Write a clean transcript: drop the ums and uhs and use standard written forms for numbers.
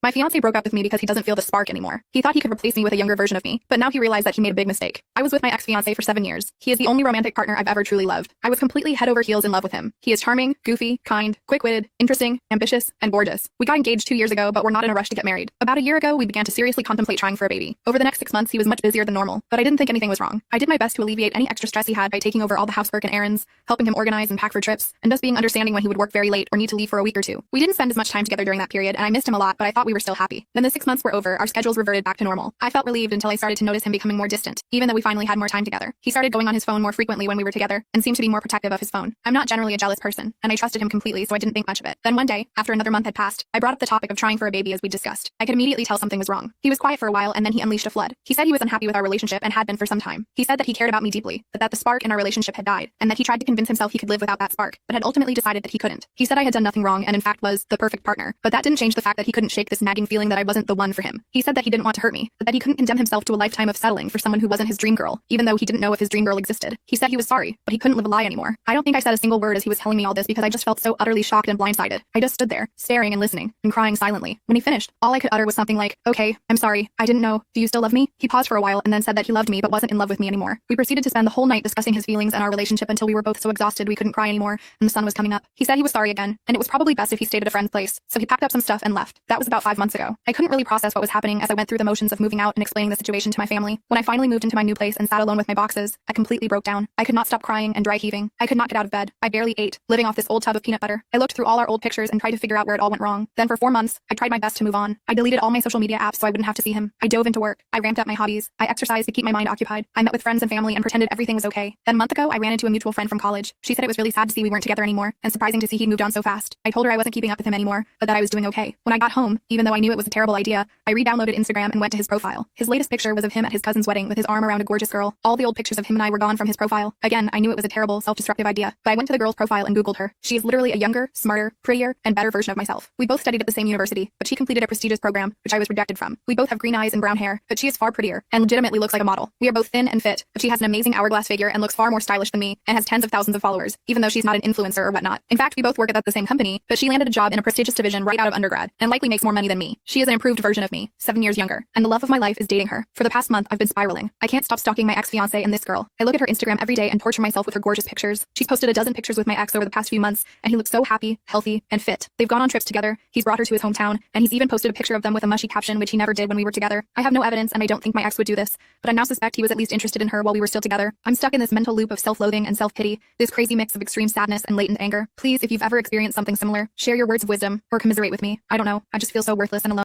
My fiancé broke up with me because he doesn't feel the spark anymore. He thought he could replace me with a younger version of me, but now he realized that he made a big mistake. I was with my ex-fiancé for 7 years. He is the only romantic partner I've ever truly loved. I was completely head over heels in love with him. He is charming, goofy, kind, quick-witted, interesting, ambitious, and gorgeous. We got engaged 2 years ago, but we're not in a rush to get married. About a year ago, we began to seriously contemplate trying for a baby. Over the next 6 months, he was much busier than normal, but I didn't think anything was wrong. I did my best to alleviate any extra stress he had by taking over all the housework and errands, helping him organize and pack for trips, and just being understanding when he would work very late or need to leave for a week or two. We didn't spend as much time together during that period, and I missed him a lot, but I thought we were still happy. Then the 6 months were over, our schedules reverted back to normal. I felt relieved until I started to notice him becoming more distant, even though we finally had more time together. He started going on his phone more frequently when we were together, and seemed to be more protective of his phone. I'm not generally a jealous person, and I trusted him completely, so I didn't think much of it. Then one day, after another month had passed, I brought up the topic of trying for a baby as we discussed. I could immediately tell something was wrong. He was quiet for a while, and then he unleashed a flood. He said he was unhappy with our relationship and had been for some time. He said that he cared about me deeply, but that the spark in our relationship had died, and that he tried to convince himself he could live without that spark, but had ultimately decided that he couldn't. He said I had done nothing wrong and in fact was the perfect partner, but that didn't change the fact that he couldn't shake this nagging feeling that I wasn't the one for him. He said that he didn't want to hurt me, but that he couldn't condemn himself to a lifetime of settling for someone who wasn't his dream girl, even though he didn't know if his dream girl existed. He said he was sorry, but he couldn't live a lie anymore. I don't think I said a single word as he was telling me all this because I just felt so utterly shocked and blindsided. I just stood there, staring and listening, and crying silently. When he finished, all I could utter was something like, "Okay, I'm sorry, I didn't know. Do you still love me?" He paused for a while and then said that he loved me but wasn't in love with me anymore. We proceeded to spend the whole night discussing his feelings and our relationship until we were both so exhausted we couldn't cry anymore, and the sun was coming up. He said he was sorry again, and it was probably best if he stayed at a friend's place, so he packed up some stuff and left. That was about 5 months ago. I couldn't really process what was happening as I went through the motions of moving out and explaining the situation to my family. When I finally moved into my new place and sat alone with my boxes, I completely broke down. I could not stop crying and dry heaving. I could not get out of bed. I barely ate, living off this old tub of peanut butter. I looked through all our old pictures and tried to figure out where it all went wrong. Then for 4 months, I tried my best to move on. I deleted all my social media apps so I wouldn't have to see him. I dove into work. I ramped up my hobbies. I exercised to keep my mind occupied. I met with friends and family and pretended everything was okay. Then a month ago, I ran into a mutual friend from college. She said it was really sad to see we weren't together anymore, and surprising to see he moved on so fast. I told her I wasn't keeping up with him anymore, but that I was doing okay. When I got home, even though I knew it was a terrible idea, I re-downloaded Instagram and went to his profile. His latest picture was of him at his cousin's wedding with his arm around a gorgeous girl. All the old pictures of him and I were gone from his profile. Again, I knew it was a terrible, self-destructive idea, but I went to the girl's profile and Googled her. She is literally a younger, smarter, prettier, and better version of myself. We both studied at the same university, but she completed a prestigious program, which I was rejected from. We both have green eyes and brown hair, but she is far prettier and legitimately looks like a model. We are both thin and fit, but she has an amazing hourglass figure and looks far more stylish than me and has tens of thousands of followers, even though she's not an influencer or whatnot. In fact, we both work at the same company, but she landed a job in a prestigious division right out of undergrad and likely makes more money than me. She is an improved version of me, 7 years younger, and the love of my life is dating her. For the past month, I've been spiraling. I can't stop stalking my ex-fiancé and this girl. I look at her Instagram every day and torture myself with her gorgeous pictures. She's posted a dozen pictures with my ex over the past few months, and he looks so happy, healthy, and fit. They've gone on trips together, he's brought her to his hometown, and he's even posted a picture of them with a mushy caption, which he never did when we were together. I have no evidence, and I don't think my ex would do this, but I now suspect he was at least interested in her while we were still together. I'm stuck in this mental loop of self-loathing and self-pity, this crazy mix of extreme sadness and latent anger. Please, if you've ever experienced something similar, share your words of wisdom or commiserate with me. I don't know. I just feel so worthless and alone.